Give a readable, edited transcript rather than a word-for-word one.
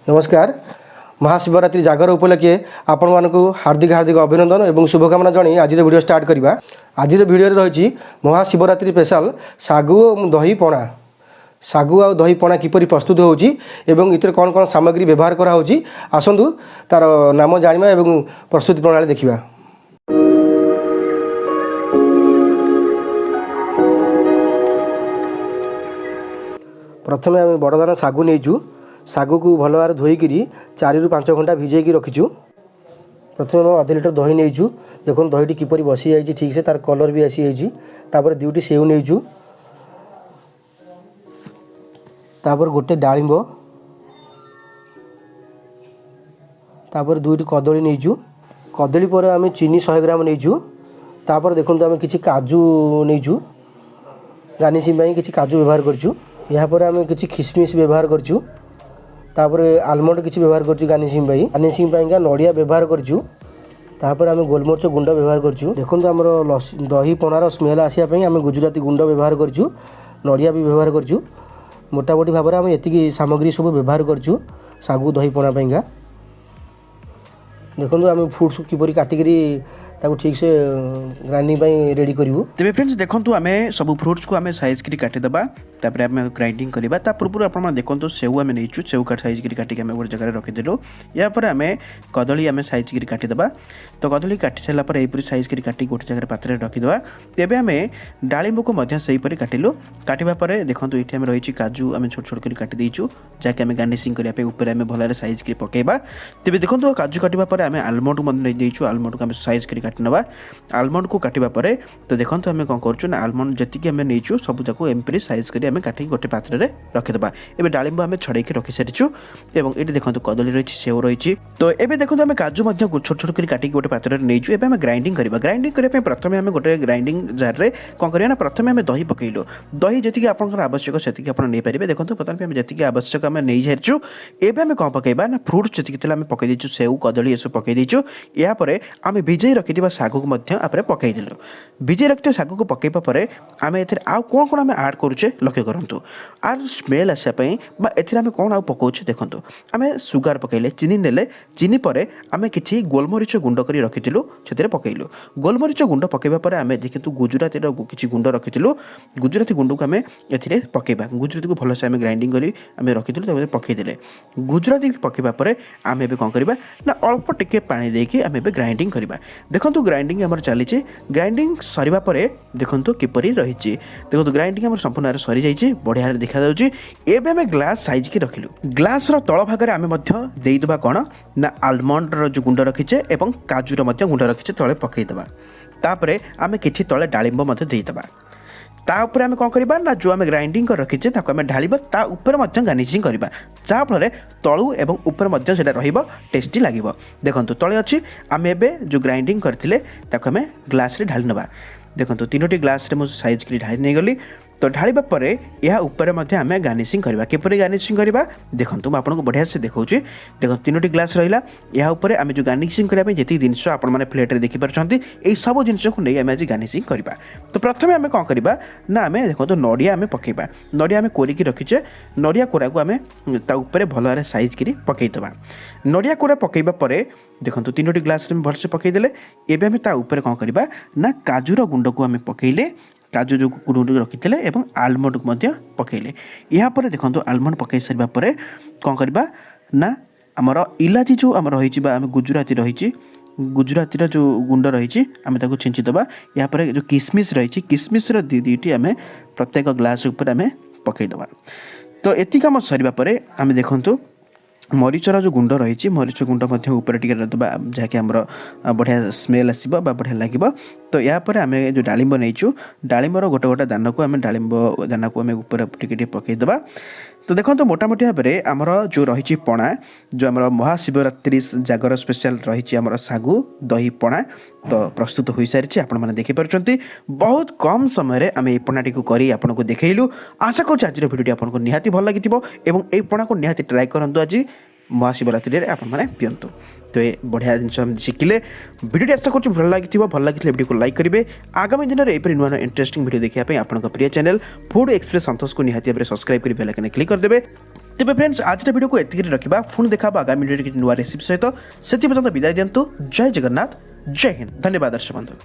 नमस्कार। महाशिवरात्रि जागर उपलक्षे आपण मानक हार्दिक हार्दिक अभिनंदन एवं शुभकामना जणी आज वीडियो स्टार्ट करवा। आज वीडियो रही महाशिवरात्रि स्पेशल सागु और दही पणा। सागु आ दही पणा किपरि प्रस्तुत होउची एवं इतर कौन कौन सामग्री व्यवहार करा होउची आसंतु तार नाम जानिबा एवं प्रस्तुति प्रणाली देखिबा। प्रथमे आम बड़दाना सागु नहींचु। सागु को भल भाव धोईक 4 ରୁ 5 घंटा भिजेकी रखीचु। प्रथम आधा लिटर दही नहींचु। देखो दहीटी किपरि बसी जाइए ठीक से तार कलर भी आसी जाइए। तापर 2टी सेव नहींचु। तापर गोटे डालिंब, तापर 2टी कदली नहींचु। कदली पर आम चीनी 100 ग्राम नहींचु। तापर देखो आम किसी काजू नहींचु। गार्निशिंग किसी काजू व्यवहार करचु। यहाँ पर आम किसी खिसमिस व्यवहार करचु। तापर आलमंड किसी व्यवहार करचु गार्निशिंग का नड़िया व्यवहार करचु। तापर आम गोलमरिच गुंड व्यवहार करचु। देखो आमर दही पणार स्मेल आसापी आम गुजराती गुंड व्यवहार करचु। नड़िया भी व्यवहार करचु। मोटामोटी भाव में आम ये सामग्री सब व्यवहार करचु सागु दही पणा पाइंका। देखो आम फ्रुट्स किपरि काटिकी ताको ठीक से ग्राइंडिंग रेडी करूँ। तेरे फ्रेंड्स देखो आम सब फ्रुट्स को आम साइज कर काटिदेबा। तापर आम ग्राइंडिंग करवा। ता पूर्व आप देखो सेव आम नहीं सेव काट साइज कर काटिक आम गोटे जगह रखीदेलु। यापर आम कदली आम साइज कर काटिदेबा। तो कदली काटि सारापर यहीपरि साइज कर काटिक गोटे जगह पात्र रखीदेबा। तेबे आम डालिंब को सहीपरि काटिलु। काटिबा परे देखो ये आम रही काजू आम छोट छोट कर काटि देइछु जहाँकि आम गार्निशिंग करने ऊपर आम भल साइज कर पकेबा। तेबे देखो काजू काटिबा परे आम आलमंड को नहीं देइछु। आलमंड को आम साइज कर काटि नबा। आलमंड को काटिबा परे तो देखो आम कौन करछु ना आलमंड जति आम नहींचु सब जाक एमपरी साइज कर आम काटिक गोटे पात्र में रखीदेबा। एबे डालिंब आम छड़े रखी सारिछु। एवं ये देखो कदली रही सेव रही। तो ये देखो आम काजू छोट छोट कर काटिक गोटे पात्र में नहीं आम ग्राइंडिंग करवा। ग्राइंडिंग करने प्रथम आम गोटे ग्राइंडिंग जार में कौन करना प्रथम आम दही पकईलु। दही जी आपंकर आवश्यक से आप नहीं पारे। देखो बर्तमान आम जी आवश्यक आम नहीं सारी। एवं आम कौन पकईबा ना फ्रुट्स जी आम पकई देचु सेव कदली ये सब पकई देचु। यापर आम भिजई रखि सागु को पकईदेलु। भिजई रखि सागु को पकईबा परे आम ए आउ कौन कौन आम आड करुचे लक्ष्य करंतु। आर स्मेल आसापी एम कौन आउ पकाउछे देखो आम सुगार पकईले चीनी नेले चीनी पर आम किसी गोलमरिच गुंड कर रखिलु से पकईलु। गोलमरिच गुंड पकईबा पर आम देखु गुजराती किसी गुंड रखिलु। गुजराती गुंड को आम ए पकईबा। गुजराती को भलसे आम ग्राइंडिंग कर रखिलु पकईदे। गुजराती पकईबा पर आम ए कौन करवा ना अल्प टिके पानी देके आम ए ग्राइंडिंग करवा। देखो ग्राइंडिंग आम चली ग्राइंडिंग सरीबा परे देखो किपरि रही। देखो ग्राइंडिंग आम संपूर्ण सरी जाइए बढ़िया देखा जाउची। एबे आम ग्लास साइज के रखिलु। ग्लास रो तळ भाग रे आम देइदबा कोन ना आलमंड रो जो गुंड रखिचे एवं काजू रो गुंड रखिचे तळे पकई दबा। तापरे आम किछि तळे डालिंब देइदबा। ता ऊपर आम कौन करवा ना जो आम ग्राइंडिंग कर रखीचे आम ढालिबा। ता ऊपर गार्निशिंग करवा जहाँफल तलू एवं ऊपर से टेस्टी लगे। देखो तले अच्छी आम एबे जो ग्राइंडिंग करते आम ग्लास रे ढाली नवा। देखो 3टी ग्लास रे मुझे साइज कर ढाली नहीं गली। तो ढालिबा परे या ऊपर आम गार्निशिंग करवा। किपरि गार्निशिंग करवा देखो मैं आपको बढ़िया से देखा। देखो 3टी ग्लास रहा या ऊपर आम जो गार्निशिंग करने जी जिनस आपने प्लेट में देखिपार यही सब जिन को नहीं आम आज गार्निशिंग करवा। तो प्रथम आम कौन करवा ना आम देखो तो नड़िया आम पकेबा। नड़िया आम कोरिकी रखीचे। नड़िया कोरा को आम ऊपर भल भाव साइज कर पकईदबा। नड़िया कोरा पकईबा परे देखो 3टी ग्लास भलसे पकईदे। एबे आम ऊपर कौन करवा ना काजूर गुंड को आम पकईले। काजू जो गुंड रखी एवं आलमंड को पकईले। यापर देखो आलमंड पकई सारा पर कौन करवा ना आमर इलाची जो आम रही आम गुजराती रही गुजराती जो गुंड रही आम छिंचीदबा। यापर जो किसमिश रही किसमिश दुईटी आम प्रत्येक ग्लास उपर आम पकईदबा। तो एतिक आम सरीबा परे आम देखु मरीचर जो गुंड रही मरीच गुंड ऊपर टिके रखा जहाँकि आमर बढ़िया स्मेल आसो बढ़िया लगे। तो यापर आम जो डालिंब नहींचु डालिंबर गोटे गोटे दान को आम डालिंब दाना को आम ऊपर टिके पकईदबा। तो देखो तो मोटामोटी भाव में आमर जो रही पणा जो आम महाशिवरात्रि जागर स्पेशल रही आमर सागु दही पणा तो प्रस्तुत हो सारी आपने देखिपार। बहुत कम समय आम ये पणाटी को आपको देखलु। आशा करूँ आज भिडियो आपको निहाती भल लगी और ये पणा को निहाती ट्राए करूँ आज महाशिवरात्रि आपने पिंतु। तो ये बढ़िया जिन शिखिले भिडियो आशा करूँ भल लगी भिडियो को लाइक करेंगे। आगामी दिन में यहपरी नुआ नुआ इंटरेस्टिंग भिडियो देखा आपको प्रिय चैनल फूड एक्सप्रेस संतोष को निहाती भाव सब्सक्राइब कर बेल आइकन क्लिक करदे। तेज फ्रेंड्स आज भिडियो को एतिक रखा पुणी देखा आगामी भिडियो किसी नुआ रेसिपी सहित से पर्यटन विदाय दिंतु। जय जगन्नाथ, जय हिंद, धन्यवाद दर्शक बंधु।